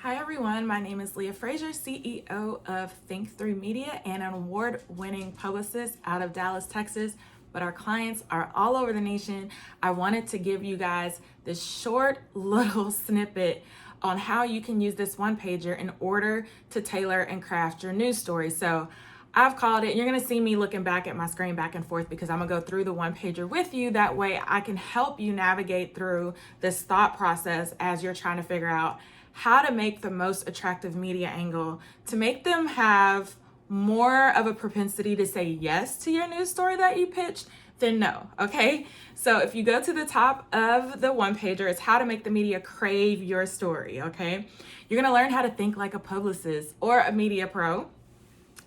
Hi everyone, my name is Leah Frazier, CEO of Think Through Media and an award-winning publicist out of Dallas, Texas, but our clients are all over the nation. I wanted to give you guys this short little snippet on how you can use this one-pager in order to tailor and craft your news story. So I've called it, you're gonna see me looking back at my screen back and forth because I'm gonna go through the one-pager with you. That way I can help you navigate through this thought process as you're trying to figure out how to make the most attractive media angle to make them have more of a propensity to say yes to your news story that you pitched than no, okay? So if you go to the top of the one pager, it's how to make the media crave your story, okay? You're gonna learn how to think like a publicist or a media pro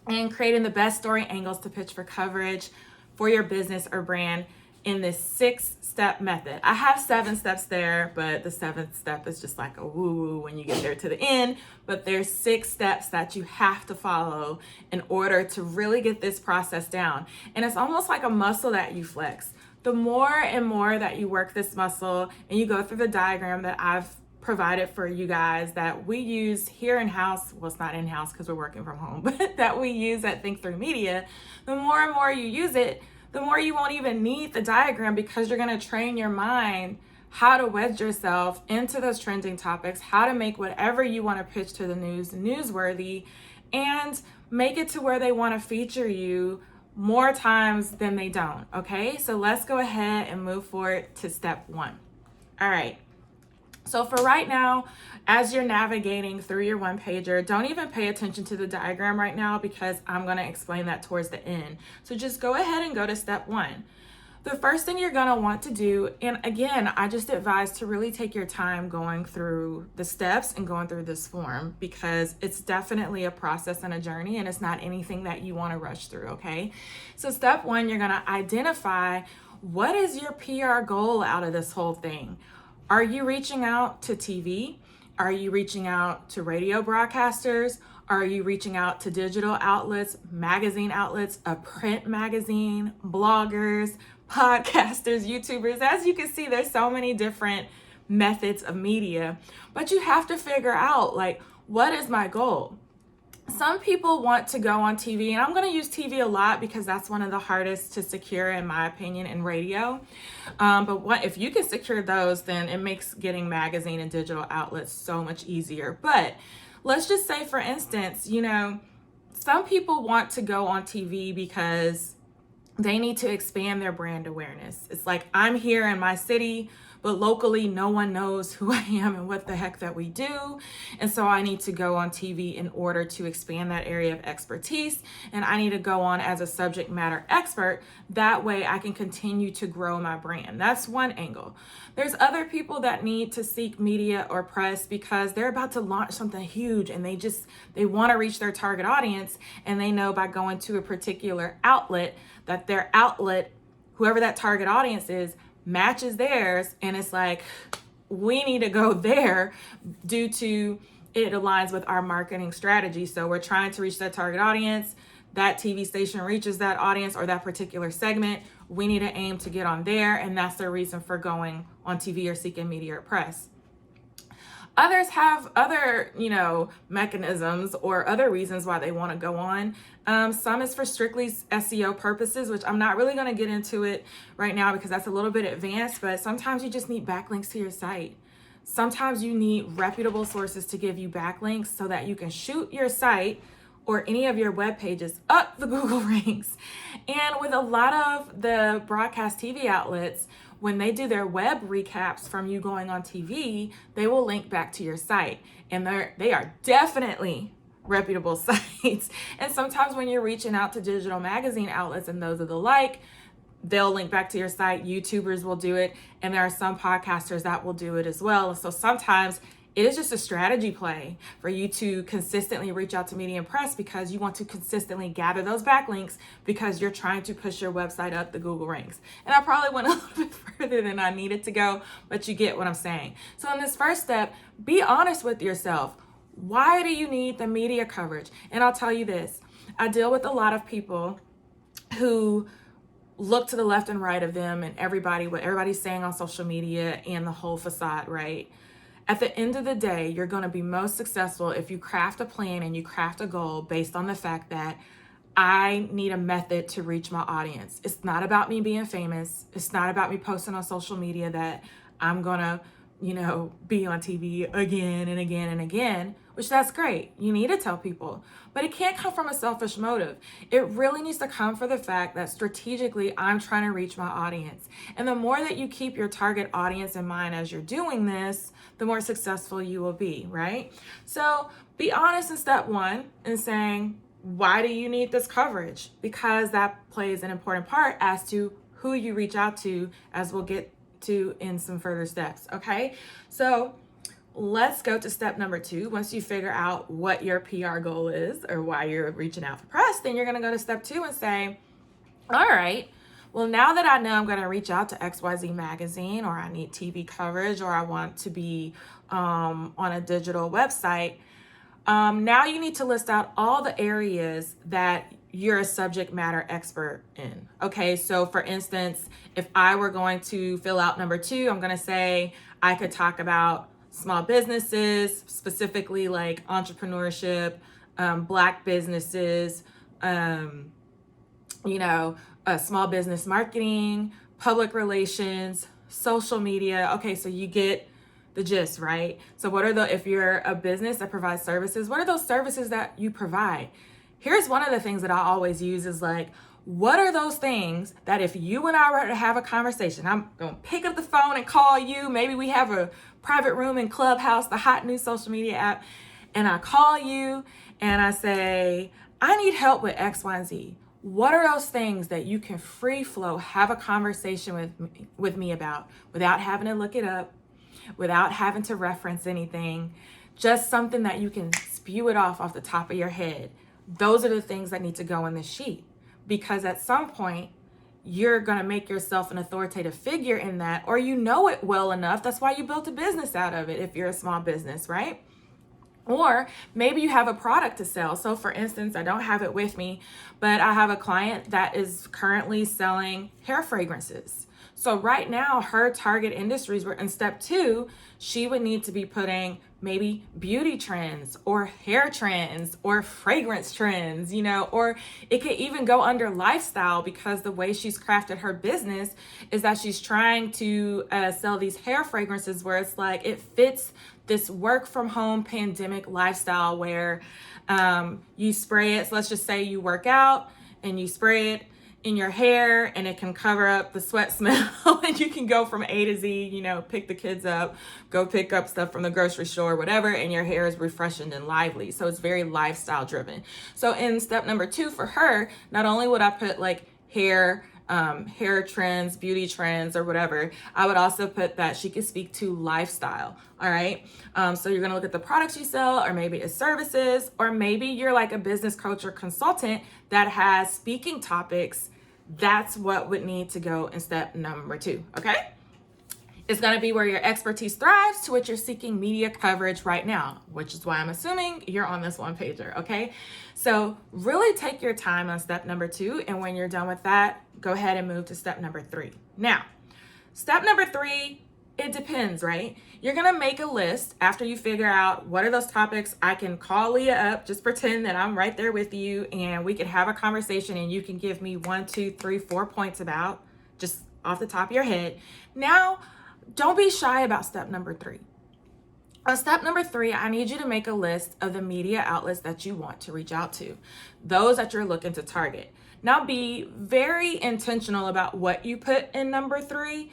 and creating the best story angles to pitch for coverage for your business or brand in this 6-step method. I have 7 steps there, but the 7th step is just like a woo-woo when you get there to the end. But there's 6 steps that you have to follow in order to really get this process down. And it's almost like a muscle that you flex. The more and more that you work this muscle and you go through the diagram that I've provided for you guys that we use here in-house, well, it's not in-house because we're working from home, but that we use at Think Through Media, the more and more you use it, the more you won't even need the diagram because you're going to train your mind how to wedge yourself into those trending topics, how to make whatever you want to pitch to the news newsworthy, and make it to where they want to feature you more times than they don't. Okay, so let's go ahead and move forward to step 1. All right. So for right now, as you're navigating through your one pager, don't even pay attention to the diagram right now because I'm going to explain that towards the end. So just go ahead and go to step 1. The first thing you're going to want to do, and again, I just advise to really take your time going through the steps and going through this form because it's definitely a process and a journey and it's not anything that you want to rush through, okay? So step 1, you're going to identify what is your PR goal out of this whole thing. Are you reaching out to TV? Are you reaching out to radio broadcasters? Are you reaching out to digital outlets, magazine outlets, a print magazine, bloggers, podcasters, YouTubers? As you can see, there's so many different methods of media, but you have to figure out, like, what is my goal? Some people want to go on TV, and I'm going to use TV a lot because that's one of the hardest to secure, in my opinion, in radio. But if you can secure those, then it makes getting magazine and digital outlets so much easier. But let's just say, for instance, some people want to go on TV because they need to expand their brand awareness. It's like, I'm here in my city, but locally, no one knows who I am and what the heck that we do. And so I need to go on TV in order to expand that area of expertise. And I need to go on as a subject matter expert. That way I can continue to grow my brand. That's one angle. There's other people that need to seek media or press because they're about to launch something huge and they want to reach their target audience. And they know by going to a particular outlet that their outlet, whoever that target audience is, matches theirs, and it's like, we need to go there due to it aligns with our marketing strategy. So we're trying to reach that target audience. That TV station reaches that audience or that particular segment. We need to aim to get on there, and that's their reason for going on TV or seeking media or press. Others have other, mechanisms or other reasons why they want to go on. Some is for strictly SEO purposes, which I'm not really going to get into it right now because that's a little bit advanced, but sometimes you just need backlinks to your site. Sometimes you need reputable sources to give you backlinks so that you can shoot your site or any of your web pages up the Google ranks. And with a lot of the broadcast TV outlets, when they do their web recaps from you going on TV, they will link back to your site. And they are definitely reputable sites. And sometimes when you're reaching out to digital magazine outlets and those of the like, they'll link back to your site. YouTubers will do it. And there are some podcasters that will do it as well. So sometimes it is just a strategy play for you to consistently reach out to media and press because you want to consistently gather those backlinks because you're trying to push your website up the Google ranks. And I probably went a little bit further than I needed to go, but you get what I'm saying. So in this first step, be honest with yourself. Why do you need the media coverage? And I'll tell you this, I deal with a lot of people who look to the left and right of them and what everybody's saying on social media and the whole facade, right? At the end of the day, you're going to be most successful if you craft a plan and you craft a goal based on the fact that I need a method to reach my audience. It's not about me being famous. It's not about me posting on social media that I'm going to, be on TV again and again and again, which that's great. You need to tell people, but it can't come from a selfish motive. It really needs to come for the fact that strategically I'm trying to reach my audience. And the more that you keep your target audience in mind as you're doing this, the more successful you will be, right? So be honest in step one and saying, why do you need this coverage? Because that plays an important part as to who you reach out to, as we'll get to in some further steps, okay? So let's go to step number 2. Once you figure out what your PR goal is or why you're reaching out for press, then you're gonna go to step 2 and say, all right, well, now that I know I'm gonna reach out to XYZ magazine, or I need TV coverage, or I want to be on a digital website, now you need to list out all the areas that you're a subject matter expert in. Okay, so for instance, if I were going to fill out number 2, I'm going to say I could talk about small businesses, specifically like entrepreneurship, Black businesses, small business marketing, public relations, social media. Okay, so you get the gist, right? So if you're a business that provides services, what are those services that you provide? Here's one of the things that I always use is like, what are those things that if you and I were to have a conversation, I'm going to pick up the phone and call you, maybe we have a private room in Clubhouse, the hot new social media app, and I call you and I say, I need help with X, Y, and Z. What are those things that you can free flow, have a conversation with me about without having to look it up, without having to reference anything, just something that you can spew it off the top of your head? Those are the things that need to go in the sheet, because at some point you're going to make yourself an authoritative figure in that, or you know it well enough. That's why you built a business out of it if you're a small business, right? Or maybe you have a product to sell. So for instance, I don't have it with me, but I have a client that is currently selling hair fragrances. So right now, her target industries were in step 2, she would need to be putting maybe beauty trends or hair trends or fragrance trends, or it could even go under lifestyle, because the way she's crafted her business is that she's trying to sell these hair fragrances where it's like it fits this work from home pandemic lifestyle where you spray it. So let's just say you work out and you spray it in your hair and it can cover up the sweat smell and you can go from A to Z, pick the kids up, go pick up stuff from the grocery store, whatever, and your hair is refreshing and lively. So it's very lifestyle driven. So in step number 2 for her, not only would I put like hair trends, beauty trends, or whatever, I would also put that she could speak to lifestyle. All right. So you're going to look at the products you sell, or maybe it's services, or maybe you're like a business coach or consultant that has speaking topics. That's what would need to go in step number 2. Okay. It's going to be where your expertise thrives, to which you're seeking media coverage right now, which is why I'm assuming you're on this one pager. Okay. So really take your time on step number 2. And when you're done with that, go ahead and move to step number 3. Now, step number 3, it depends, right? You're going to make a list after you figure out what are those topics. I can call Leah up, just pretend that I'm right there with you, and we can have a conversation and you can give me 1, 2, 3, 4 points about just off the top of your head. Now, don't be shy about step number 3. On step number 3, I need you to make a list of the media outlets that you want to reach out to, those that you're looking to target. Now, be very intentional about what you put in number 3,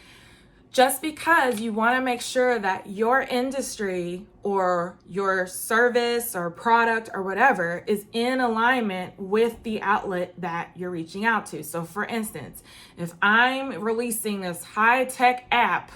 just because you want to make sure that your industry or your service or product or whatever is in alignment with the outlet that you're reaching out to. So for instance, if I'm releasing this high-tech app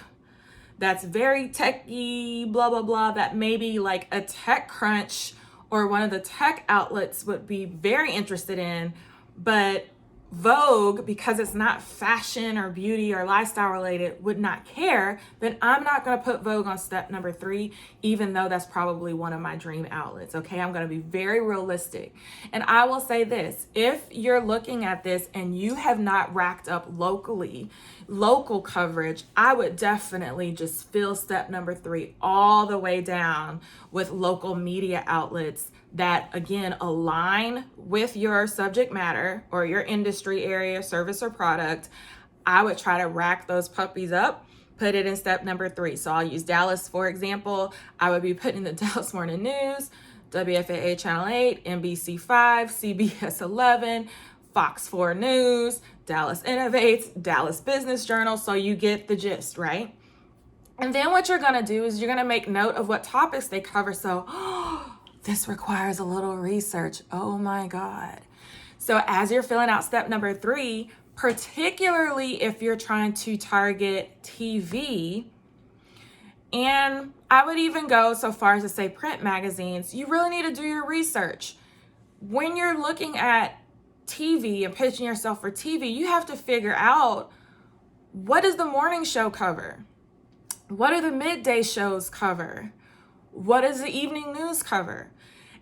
that's very techy, blah, blah, blah, that maybe like a TechCrunch or one of the tech outlets would be very interested in, but Vogue, because it's not fashion or beauty or lifestyle related, would not care, then I'm not going to put Vogue on step number 3, even though that's probably one of my dream outlets. Okay, I'm going to be very realistic. And I will say this: if you're looking at this and you have not racked up local coverage, I would definitely just fill step number 3 all the way down with local media outlets that, again, align with your subject matter or your industry area, service or product. I would try to rack those puppies up, put it in step number 3. So I'll use Dallas, for example. I would be putting the Dallas Morning News, WFAA Channel 8, NBC5, CBS 11, Fox 4 News, Dallas Innovates, Dallas Business Journal. So you get the gist, right? And then what you're gonna do is you're gonna make note of what topics they cover. So, this requires a little research. Oh my God. So as you're filling out step number 3, particularly if you're trying to target TV, and I would even go so far as to say print magazines, you really need to do your research. When you're looking at TV and pitching yourself for TV, you have to figure out, what does the morning show cover? What do the midday shows cover? What does the evening news cover?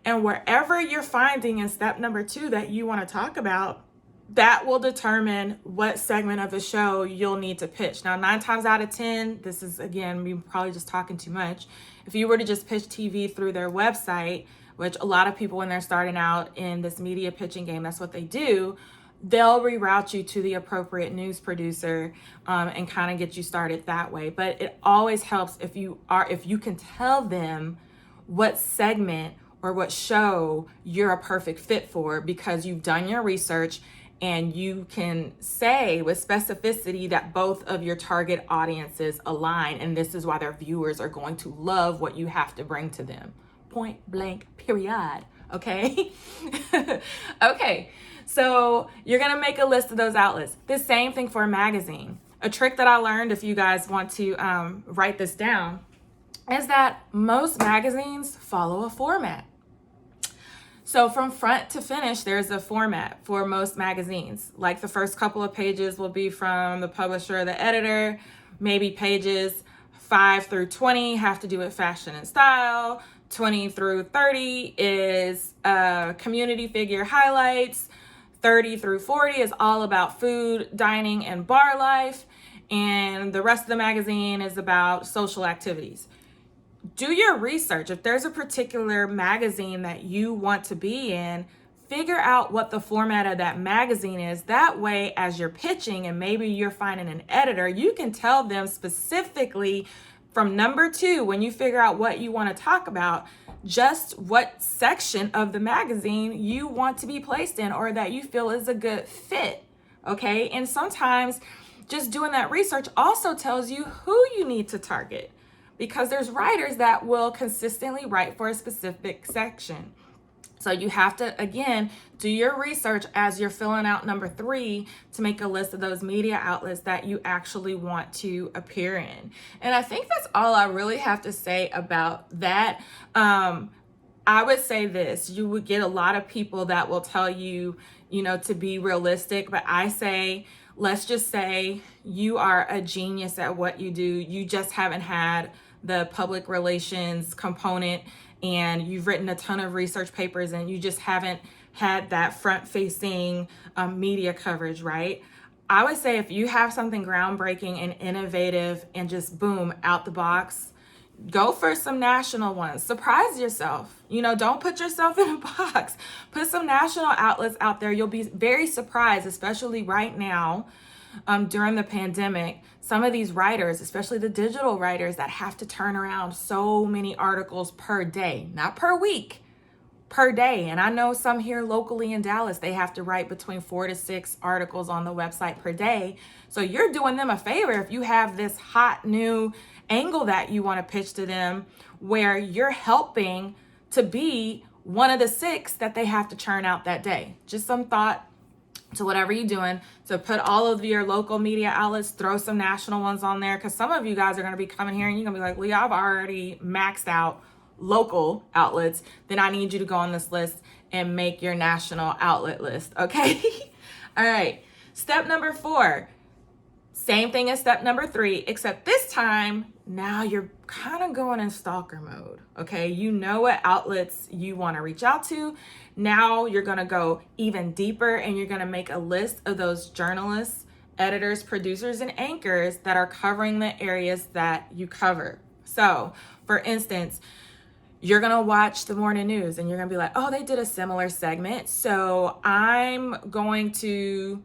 And wherever you're finding in step number 2 that you want to talk about, that will determine what segment of the show you'll need to pitch. Now, 9 times out of 10, this is, again, me probably just talking too much. If you were to just pitch TV through their website, which a lot of people, when they're starting out in this media pitching game, that's what they do, they'll reroute you to the appropriate news producer and kind of get you started that way. But it always helps if you can tell them what segment or what show you're a perfect fit for, because you've done your research and you can say with specificity that both of your target audiences align, and this is why their viewers are going to love what you have to bring to them. Point blank, period. Okay? Okay. So you're going to make a list of those outlets. The same thing for a magazine. A trick that I learned, if you guys want to write this down, is that most magazines follow a format. So from front to finish, there's a format for most magazines. Like the first couple of pages will be from the publisher or the editor. Maybe pages 5 through 20 have to do with fashion and style. 20 through 30 is community figure highlights. 30 through 40 is all about food, dining, and bar life. And the rest of the magazine is about social activities. Do your research. If there's a particular magazine that you want to be in, figure out what the format of that magazine is. That way, as you're pitching and maybe you're finding an editor, you can tell them specifically from number 2, when you figure out what you want to talk about, just what section of the magazine you want to be placed in or that you feel is a good fit. Okay. And sometimes just doing that research also tells you who you need to target, because there's writers that will consistently write for a specific section. So you have to, again, do your research as you're filling out number 3 to make a list of those media outlets that you actually want to appear in. And I think that's all I really have to say about that. I would say this: you would get a lot of people that will tell you, to be realistic, but I say, let's just say you are a genius at what you do. You just haven't had the public relations component, and you've written a ton of research papers, and you just haven't had that front-facing media coverage, right? I would say if you have something groundbreaking and innovative and just boom, out the box, go for some national ones. Surprise yourself. Don't put yourself in a box. Put some national outlets out there. You'll be very surprised, especially right now during the pandemic. Some of these writers, especially the digital writers that have to turn around so many articles per day, not per week, per day. And I know some here locally in Dallas, they have to write between 4 to 6 articles on the website per day. So you're doing them a favor if you have this hot new angle that you want to pitch to them, where you're helping to be one of the 6 that they have to churn out that day. Just some thought to whatever you're doing. So put all of your local media outlets, throw some national ones on there, because some of you guys are going to be coming here and you're going to be like, Leah, I've already maxed out local outlets. Then I need you to go on this list and make your national outlet list. Okay. All right. Step number 4. Same thing as step number 3, except this time, now you're kind of going in stalker mode, okay? You know what outlets you want to reach out to. Now you're going to go even deeper, and you're going to make a list of those journalists, editors, producers, and anchors that are covering the areas that you cover. So, for instance, you're going to watch the morning news, and you're going to be like, oh, they did a similar segment, so I'm going to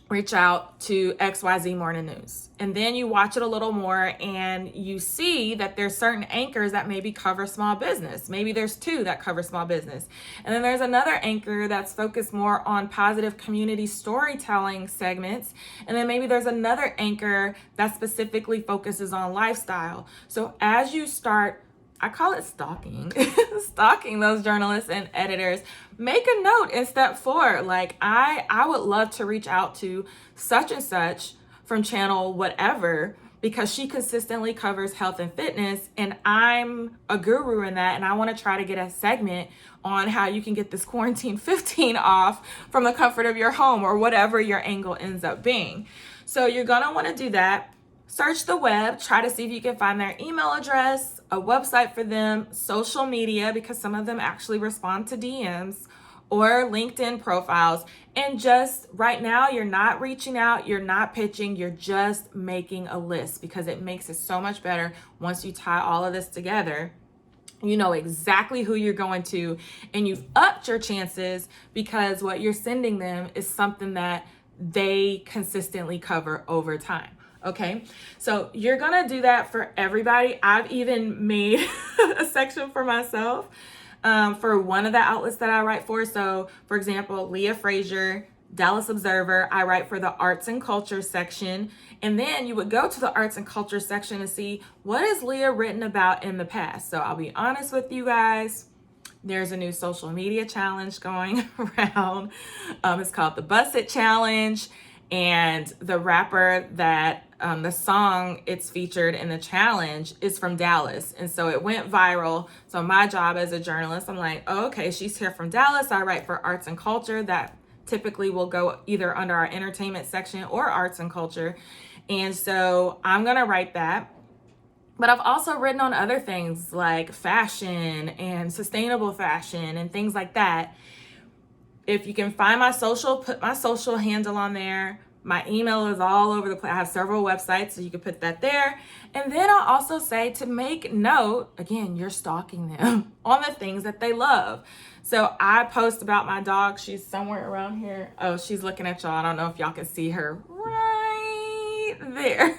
reach out to XYZ Morning News. And then you watch it a little more, and you see that there's certain anchors that maybe cover small business. Maybe there's 2 that cover small business. And then there's another anchor that's focused more on positive community storytelling segments. And then maybe there's another anchor that specifically focuses on lifestyle. So as you start, I call it stalking, stalking those journalists and editors, make a note in step 4. Like, I would love to reach out to such and such from channel whatever, because she consistently covers health and fitness, and I'm a guru in that, and I want to try to get a segment on how you can get this quarantine 15 off from the comfort of your home, or whatever your angle ends up being. So you're going to want to do that. Search the web, try to see if you can find their email address, a website for them, social media, because some of them actually respond to DMs, or LinkedIn profiles. And just right now, you're not reaching out, you're not pitching, you're just making a list, because it makes it so much better once you tie all of this together. You know exactly who you're going to, and you've upped your chances because what you're sending them is something that they consistently cover over time. Okay, so you're gonna do that for everybody. I've even made a section for myself for one of the outlets that I write for. So, for example, Leah Frazier, Dallas Observer, I write for the arts and culture section. And then you would go to the arts and culture section to see what has Leah written about in the past. So I'll be honest with you guys. There's a new social media challenge going around. It's called the Bust It Challenge. And the rapper that the song it's featured in the challenge is from Dallas. And so it went viral. So my job as a journalist, I'm like, oh, okay, she's here from Dallas. I write for arts and culture. That typically will go either under our entertainment section or arts and culture. And so I'm going to write that. But I've also written on other things like fashion and sustainable fashion and things like that. If you can find my social, put my social handle on there. My email is all over the place. I have several websites, so you can put that there. And then I'll also say to make note, again, you're stalking them on the things that they love. So I post about my dog. She's somewhere around here. Oh, she's looking at y'all. I don't know if y'all can see her right there.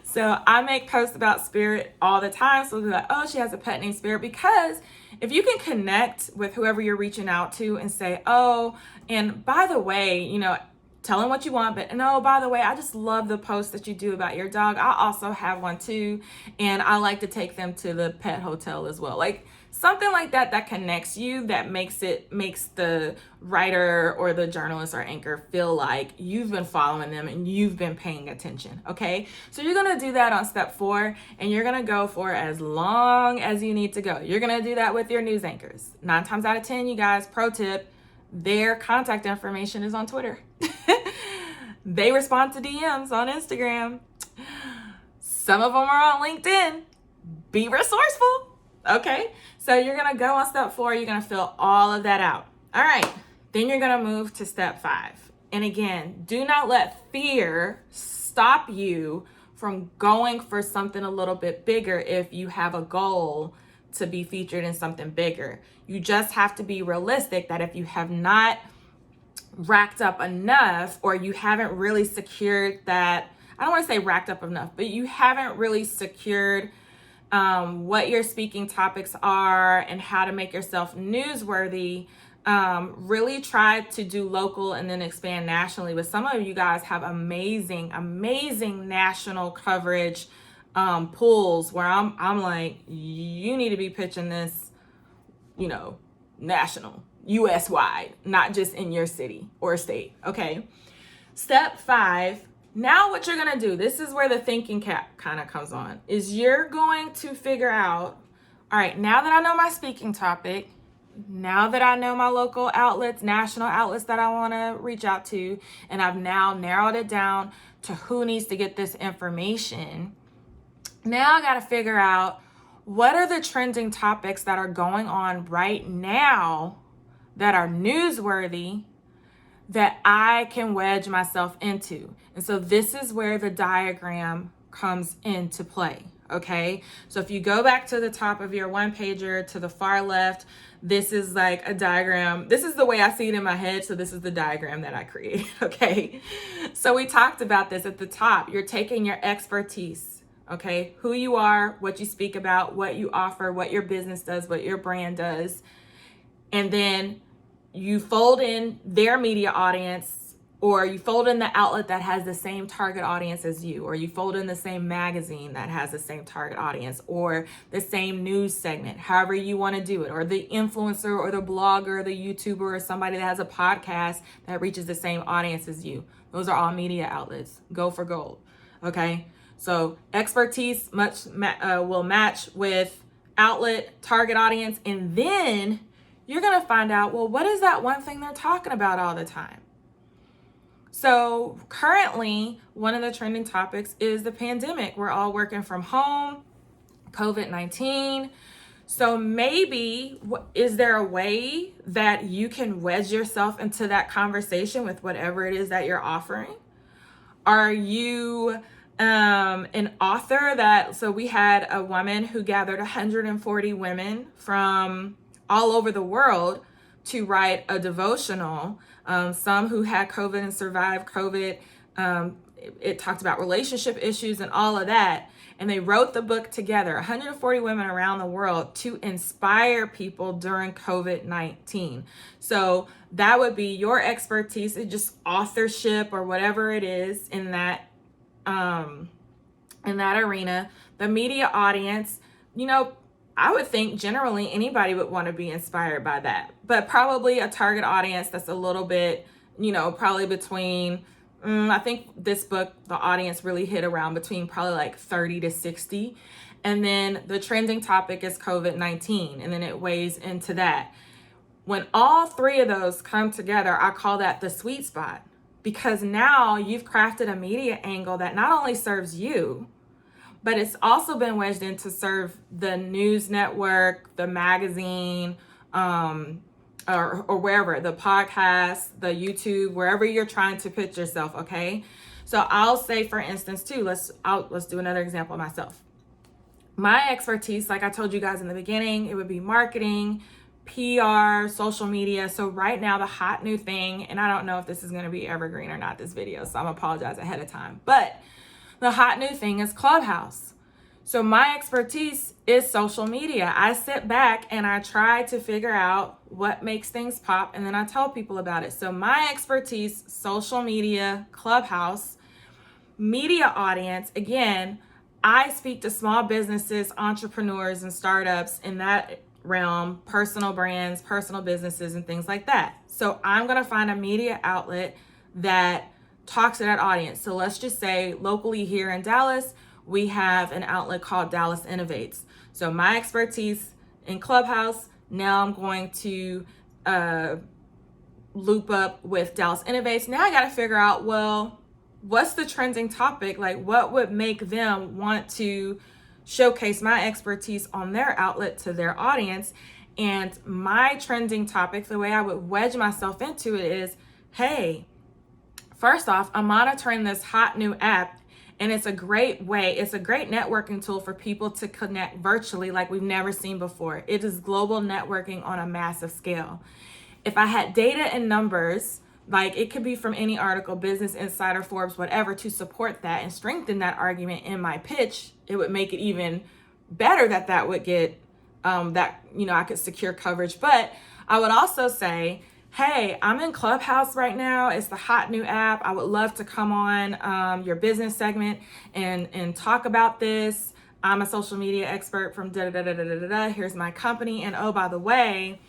So I make posts about Spirit all the time. So they'll be like, oh, she has a pet named Spirit. Because if you can connect with whoever you're reaching out to and say, oh, and by the way, you know, tell them what you want, but no, by the way, I just love the post that you do about your dog. I also have one too. And I like to take them to the pet hotel as well. Like something like that, that connects you, that makes the writer or the journalist or anchor feel like you've been following them and you've been paying attention. Okay. So you're going to do that on step 4, and you're going to go for as long as you need to go. You're going to do that with your news anchors. 9 times out of 10, you guys, pro tip, their contact information is on Twitter. They respond to DMs on Instagram. Some of them are on LinkedIn. Be resourceful. Okay. So you're going to go on step 4. You're going to fill all of that out. All right. Then you're going to move to step 5. And again, do not let fear stop you from going for something a little bit bigger if you have a goal to be featured in something bigger. You just have to be realistic that if you have not racked up enough, or you haven't really secured that, I don't want to say racked up enough, but you haven't really secured what your speaking topics are and how to make yourself newsworthy, really try to do local and then expand nationally. But some of you guys have amazing national coverage pools where I'm like, you need to be pitching this, you know, national, US wide, not just in your city or state. Okay. Step 5. Now what you're going to do, this is where the thinking cap kind of comes on, is you're going to figure out, all right, now that I know my speaking topic, now that I know my local outlets, national outlets that I want to reach out to, and I've now narrowed it down to who needs to get this information, now I got to figure out what are the trending topics that are going on right now that are newsworthy that I can wedge myself into. And so this is where the diagram comes into play. Okay, so if you go back to the top of your one pager to the far left, this is like a diagram. This is the way I see it in my head. So this is the diagram that I created. Okay, so we talked about this at the top. You're taking your expertise, okay, who you are, what you speak about, what you offer, what your business does, what your brand does, and then you fold in their media audience, or you fold in the outlet that has the same target audience as you, or you fold in the same magazine that has the same target audience, or the same news segment, however you want to do it, or the influencer or the blogger, the YouTuber, or somebody that has a podcast that reaches the same audience as you. Those are all media outlets. Go for gold. Okay, so expertise will match with outlet, target audience, and then you're going to find out, well, what is that one thing they're talking about all the time? So currently, one of the trending topics is the pandemic. We're all working from home, COVID-19. So maybe, is there a way that you can wedge yourself into that conversation with whatever it is that you're offering? Are you an author so we had a woman who gathered 140 women from all over the world to write a devotional. Some who had COVID and survived COVID. It talked about relationship issues and all of that. And they wrote the book together, 140 women around the world, to inspire people during COVID-19. So that would be your expertise, just authorship or whatever it is in that arena. The media audience, I would think generally anybody would want to be inspired by that, but probably a target audience that's a little bit, probably between, I think this book, the audience really hit around between probably like 30 to 60. And then the trending topic is COVID-19, and then it weighs into that. When all three of those come together, I call that the sweet spot, because now you've crafted a media angle that not only serves you, but it's also been wedged in to serve the news network, the magazine, or wherever, the podcast, the YouTube, wherever you're trying to pitch yourself, okay? So I'll say, for instance, too, let's do another example of myself. My expertise, like I told you guys in the beginning, it would be marketing, PR, social media. So right now, the hot new thing, and I don't know if this is going to be evergreen or not, this video, so I'm gonna apologize ahead of time, but the hot new thing is Clubhouse. So my expertise is social media. I sit back and I try to figure out what makes things pop, and then I tell people about it. So my expertise, social media, Clubhouse, media audience. Again, I speak to small businesses, entrepreneurs, and startups in that realm, personal brands, personal businesses, and things like that. So I'm going to find a media outlet that talks to that audience. So let's just say locally here in Dallas, we have an outlet called Dallas Innovates. So my expertise in Clubhouse, now I'm going to loop up with Dallas Innovates. Now I got to figure out, well, what's the trending topic? Like, what would make them want to showcase my expertise on their outlet to their audience? And my trending topic, the way I would wedge myself into it is, hey, first off, I'm monitoring this hot new app, and it's a great way, it's a great networking tool for people to connect virtually like we've never seen before. It is global networking on a massive scale. If I had data and numbers, like it could be from any article, Business Insider, Forbes, whatever, to support that and strengthen that argument in my pitch, it would make it even better that would get, I could secure coverage. But I would also say, hey, I'm in Clubhouse right now. It's the hot new app. I would love to come on your business segment and talk about this. I'm a social media expert from da-da-da-da-da-da-da. Here's my company. And oh, by the way,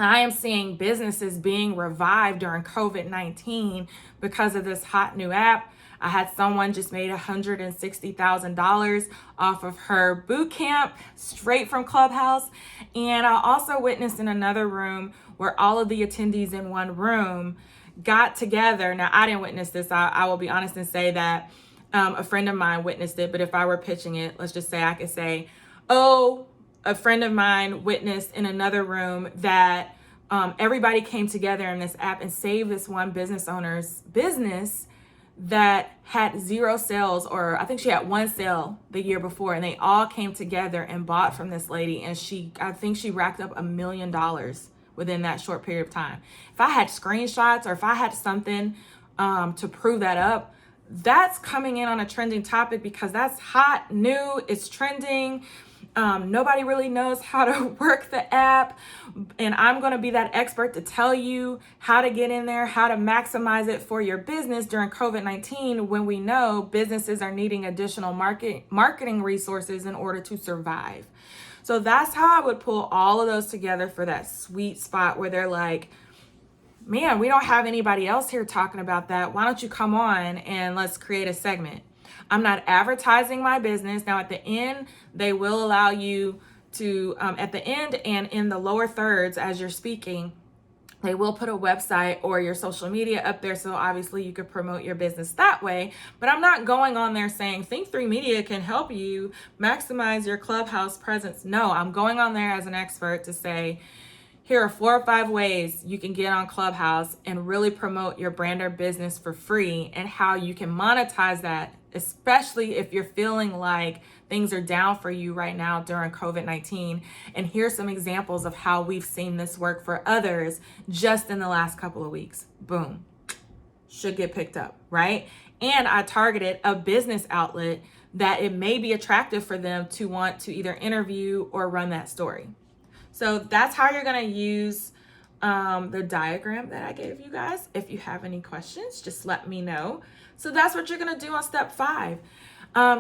I am seeing businesses being revived during COVID-19 because of this hot new app. I had someone just made $160,000 off of her boot camp straight from Clubhouse. And I also witnessed in another room where all of the attendees in one room got together. Now, I didn't witness this. I will be honest and say that a friend of mine witnessed it. But if I were pitching it, let's just say I could say, oh, a friend of mine witnessed in another room that everybody came together in this app and saved this one business owner's business that had 0 sales, or I think she had 1 sale the year before, and they all came together and bought from this lady, and I think she racked up $1 million within that short period of time. If I had screenshots or if I had something to prove that up, that's coming in on a trending topic because that's hot, new, it's trending. Nobody really knows how to work the app, and I'm going to be that expert to tell you how to get in there, how to maximize it for your business during COVID-19 when we know businesses are needing additional marketing resources in order to survive. So that's how I would pull all of those together for that sweet spot where they're like, man, we don't have anybody else here talking about that. Why don't you come on and let's create a segment? I'm not advertising my business. Now, at the end, they will allow you to, at the end and in the lower thirds as you're speaking, they will put a website or your social media up there. So obviously you could promote your business that way. But I'm not going on there saying Think3 Media can help you maximize your Clubhouse presence. No, I'm going on there as an expert to say, here are 4 or 5 ways you can get on Clubhouse and really promote your brand or business for free, and how you can monetize that, especially if you're feeling like things are down for you right now during COVID-19. And here's some examples of how we've seen this work for others just in the last couple of weeks. Boom. Should get picked up, right? And I targeted a business outlet that it may be attractive for them to want to either interview or run that story. So that's how you're going to use the diagram that I gave you guys. If you have any questions, just let me know. So that's what you're going to do on step 5.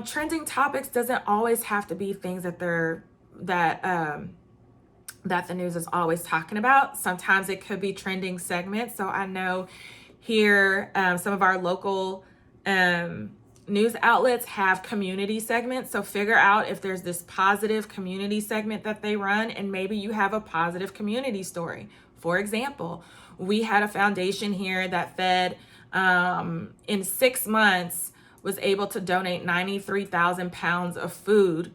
Trending topics doesn't always have to be things that the news is always talking about. Sometimes it could be trending segments. So I know here some of our local news outlets have community segments. So figure out if there's this positive community segment that they run, and maybe you have a positive community story. For example, we had a foundation here that fed in 6 months was able to donate 93,000 pounds of food,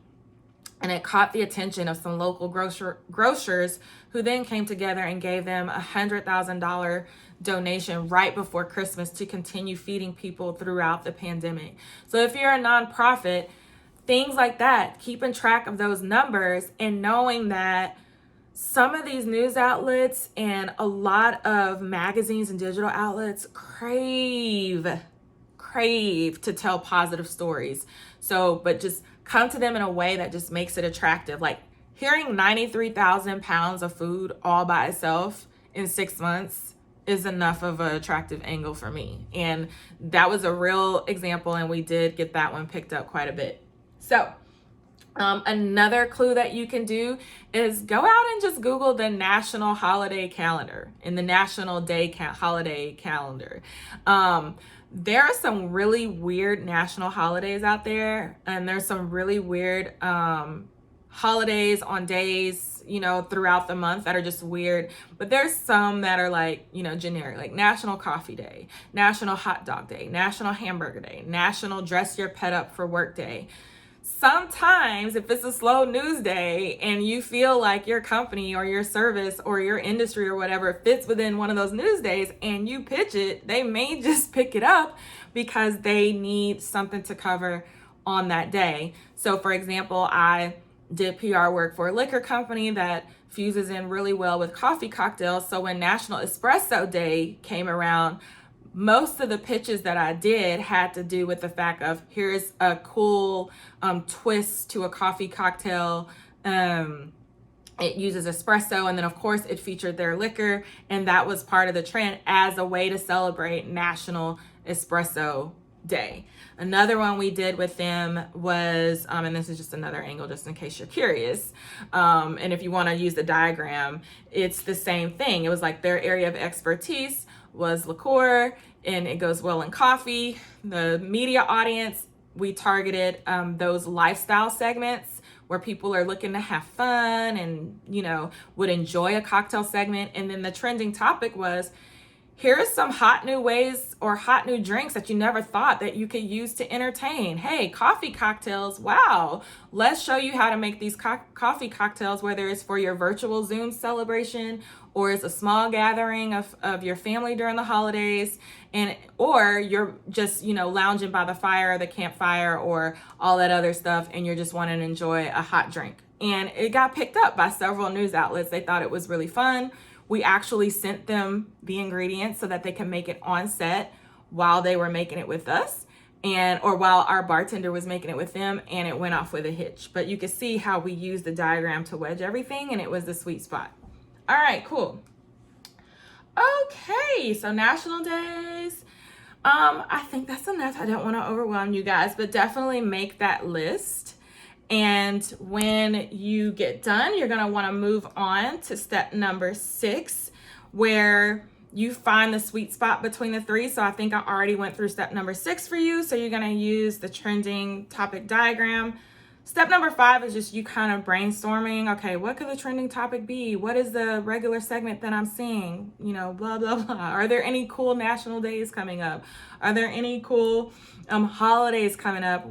and it caught the attention of some local grocers who then came together and gave them $100,000 donation right before Christmas to continue feeding people throughout the pandemic. So if you're a nonprofit, things like that, keeping track of those numbers and knowing that some of these news outlets and a lot of magazines and digital outlets crave to tell positive stories. So, but just come to them in a way that just makes it attractive. Like hearing 93,000 pounds of food all by itself in 6 months is enough of an attractive angle for me. And that was a real example, and we did get that one picked up quite a bit. So another clue that you can do is go out and just Google the national holiday calendar and the national day holiday calendar. There are some really weird national holidays out there, and there's some really weird holidays on days, throughout the month that are just weird. But there's some that are like, generic, like National Coffee Day, National Hot Dog Day, National Hamburger Day, National Dress Your Pet Up for Work Day. Sometimes if it's a slow news day and you feel like your company or your service or your industry or whatever fits within one of those news days and you pitch it, they may just pick it up because they need something to cover on that day. So for example, I did PR work for a liquor company that fuses in really well with coffee cocktails. So when National Espresso Day came around, most of the pitches that I did had to do with the fact of here's a cool twist to a coffee cocktail. It uses espresso, and then of course it featured their liquor, and that was part of the trend as a way to celebrate National Espresso Day. Another one we did with them was, and this is just another angle just in case you're curious, and if you want to use the diagram, it's the same thing. It was like their area of expertise was liqueur and it goes well in coffee. The media audience, we targeted those lifestyle segments where people are looking to have fun and, would enjoy a cocktail segment. And then the trending topic was, here's some hot new ways or hot new drinks that you never thought that you could use to entertain. Hey, coffee cocktails. Wow. Let's show you how to make these coffee cocktails, whether it's for your virtual Zoom celebration or it's a small gathering of your family during the holidays, or you're just, lounging by the fire or the campfire or all that other stuff, and you're just wanting to enjoy a hot drink. And it got picked up by several news outlets. They thought it was really fun. We actually sent them the ingredients so that they can make it on set while they were making it with us, or while our bartender was making it with them, and it went off with a hitch. But you can see how we used the diagram to wedge everything, and it was the sweet spot. All right, cool. Okay, so national days. I think that's enough. I don't want to overwhelm you guys, but definitely make that list. And when you get done, you're going to want to move on to step number 6, where you find the sweet spot between the 3. So I think I already went through step number 6 for you. So you're going to use the trending topic diagram. Step number 5 is just you kind of brainstorming. Okay, what could the trending topic be? What is the regular segment that I'm seeing? Blah, blah, blah. Are there any cool national days coming up? Are there any cool holidays coming up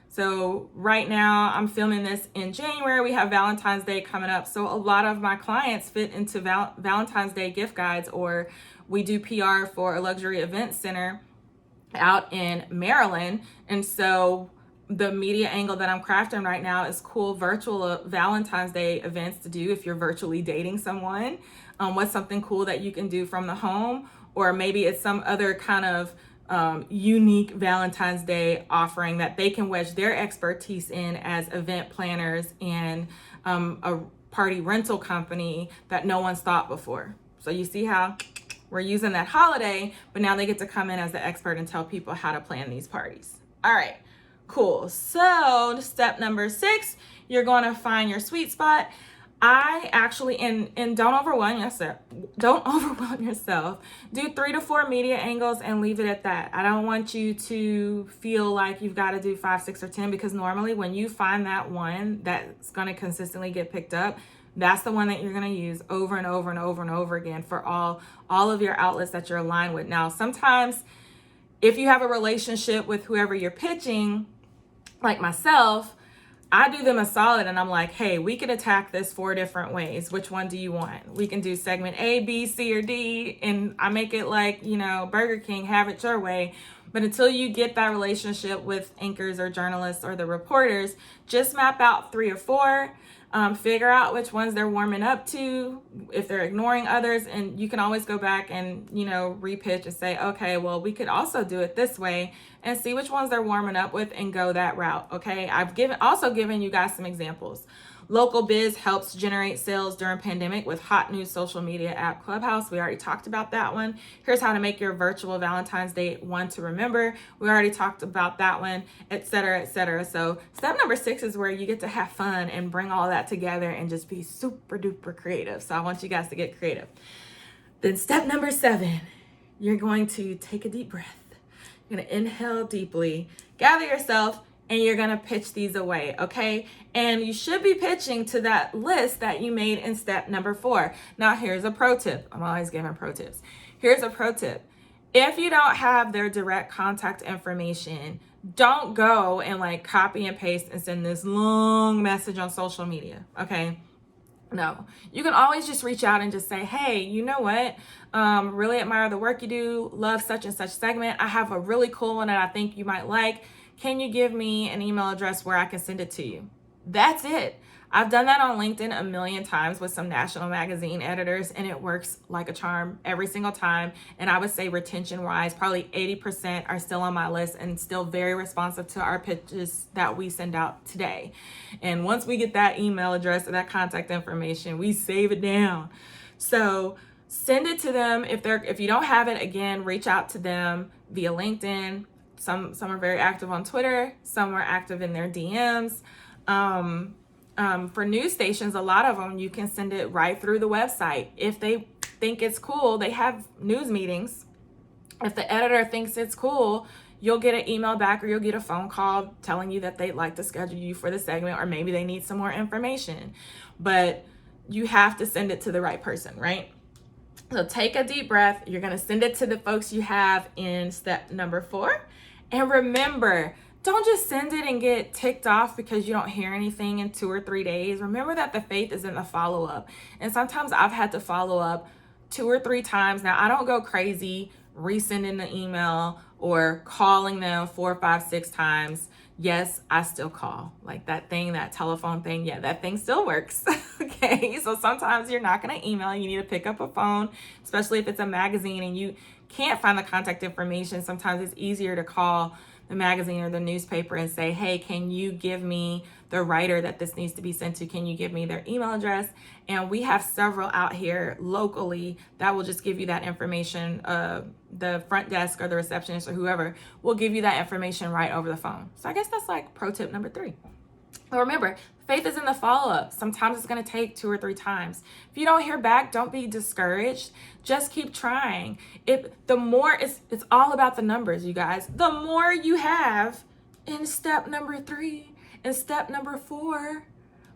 so right now I'm filming this in January. We have Valentine's Day coming up. So a lot of my clients fit into Valentine's Day gift guides, or we do PR for a luxury event center out in Maryland. And so the media angle that I'm crafting right now is cool virtual Valentine's Day events to do if you're virtually dating someone. What's something cool that you can do from the home? Or maybe it's some other kind of unique Valentine's Day offering that they can wedge their expertise in as event planners and a party rental company that no one's thought before. So you see how we're using that holiday, but now they get to come in as the expert and tell people how to plan these parties. All right, cool. So step number 6, you're going to find your sweet spot. I actually, and don't overwhelm yourself. Do 3 to 4 media angles and leave it at that. I don't want you to feel like you've got to do 5, 6, or 10, because normally when you find that one that's going to consistently get picked up, that's the one that you're going to use over and over and over and over again for all of your outlets that you're aligned with. Now, sometimes if you have a relationship with whoever you're pitching, like myself, I do them a solid and I'm like, hey, we could attack this 4 different ways. Which one do you want? We can do segment A, B, C, or D. And I make it like, Burger King, have it your way. But until you get that relationship with anchors or journalists or the reporters, just map out 3 or 4. Figure out which ones they're warming up to, if they're ignoring others, and you can always go back and, repitch and say, okay, well, we could also do it this way, and see which ones they're warming up with and go that route. Okay. I've also given you guys some examples. Local Biz helps generate sales during pandemic with hot new social media app Clubhouse. We already talked about that one. Here's how to make your virtual Valentine's Day one to remember. We already talked about that one, et cetera, et cetera. So step number 6 is where you get to have fun and bring all that together and just be super duper creative. So I want you guys to get creative. Then step number 7, you're going to take a deep breath. You're going to inhale deeply, gather yourself, and you're going to pitch these away, okay? And you should be pitching to that list that you made in step number 4. Now, here's a pro tip. I'm always giving pro tips. Here's a pro tip. If you don't have their direct contact information, don't go and copy and paste and send this long message on social media, okay? No, you can always just reach out and just say, hey, you know what? Really admire the work you do. Love such and such segment. I have a really cool one that I think you might like. Can you give me an email address where I can send it to you? That's it. I've done that on LinkedIn a million times with some national magazine editors, and it works like a charm every single time. And I would say retention-wise, probably 80% are still on my list and still very responsive to our pitches that we send out today. And once we get that email address or that contact information, we save it down. So send it to them. If you don't have it, again, reach out to them via LinkedIn. Some are very active on Twitter. Some are active in their DMs. For news stations, a lot of them, you can send it right through the website. If they think it's cool, they have news meetings If the editor thinks it's cool, you'll get an email back or you'll get a phone call telling you that they'd like to schedule you for the segment, or maybe they need some more information. But you have to send it to the right person, right? So take a deep breath. You're going to send it to the folks you have in step number 4. And remember, don't just send it and get ticked off because you don't hear anything in 2 or 3 days. Remember that the faith is in the follow-up. And sometimes I've had to follow up 2 or 3 times. Now, I don't go crazy resending the email or calling them 4, 5, 6 times. Yes, I still call. Like that thing, that telephone thing, yeah, that thing still works. Okay, so sometimes you're not going to email. You need to pick up a phone, especially if it's a magazine and you can't find the contact information. Sometimes it's easier to call the magazine or the newspaper and say, hey, can you give me the writer that this needs to be sent to? Can you give me their email address? And we have several out here locally that will just give you that information. The front desk or the receptionist or whoever will give you that information right over the phone. So I guess that's like pro tip number 3. But remember, faith is in the follow-up. Sometimes it's going to take 2 or 3 times. If you don't hear back, don't be discouraged. Just keep trying. The more it's all about the numbers, you guys. The more you have in step number 3 and step number 4,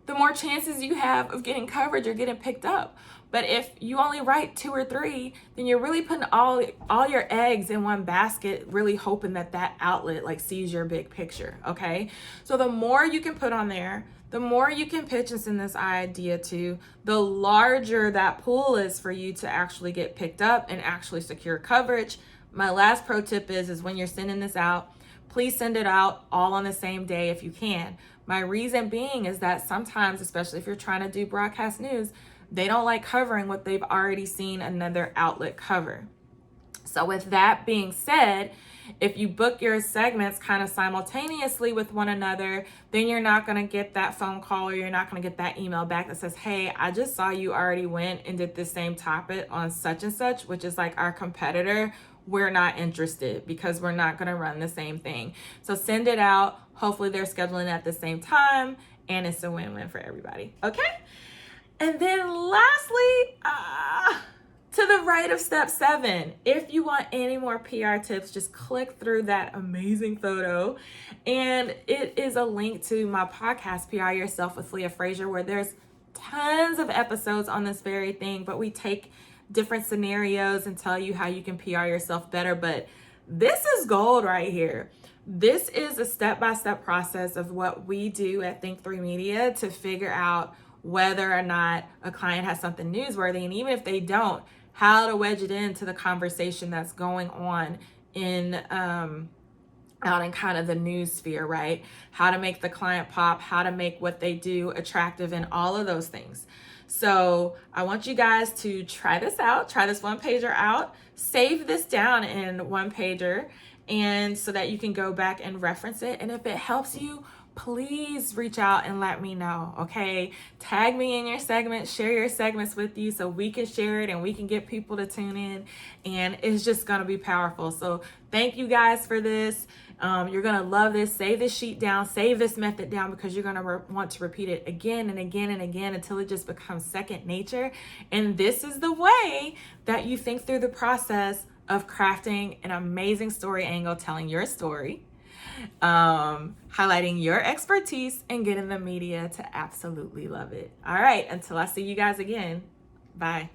the more chances you have of getting coverage or getting picked up. But if you only write 2 or 3, then you're really putting all your eggs in one basket, really hoping that outlet like sees your big picture, okay? So the more you can put on there, the more you can pitch and send this idea to, the larger that pool is for you to actually get picked up and actually secure coverage. My last pro tip is when you're sending this out, please send it out all on the same day if you can. My reason being is that sometimes, especially if you're trying to do broadcast news, they don't like covering what they've already seen another outlet cover. So with that being said, if you book your segments kind of simultaneously with one another, then you're not going to get that phone call or you're not going to get that email back that says, hey, I just saw you already went and did the same topic on such and such, which is like our competitor. We're not interested because we're not going to run the same thing. So send it out. Hopefully they're scheduling at the same time and it's a win-win for everybody. Okay? And then lastly, to the right of step 7, if you want any more PR tips, just click through that amazing photo. And it is a link to my podcast, PR Yourself with Leah Frazier, where there's tons of episodes on this very thing, but we take different scenarios and tell you how you can PR yourself better. But this is gold right here. This is a step-by-step process of what we do at Think3 Media to figure out whether or not a client has something newsworthy, and even if they don't, how to wedge it into the conversation that's going on in out in kind of the news sphere, right? How to make the client pop, how to make what they do attractive, and all of those things. So I want you guys to try this out, try this one pager out, save this down in one pager, and so that you can go back and reference it. And if it helps you, please reach out and let me know, okay? Tag me in your segment, share your segments with you so we can share it and we can get people to tune in, and it's just gonna be powerful. So thank you guys for this. You're gonna love this. Save this sheet down, save this method down, because you're gonna want to repeat it again and again and again until it just becomes second nature. And this is the way that you think through the process of crafting an amazing story angle, telling your story, highlighting your expertise, and getting the media to absolutely love it. All right, until I see you guys again, bye.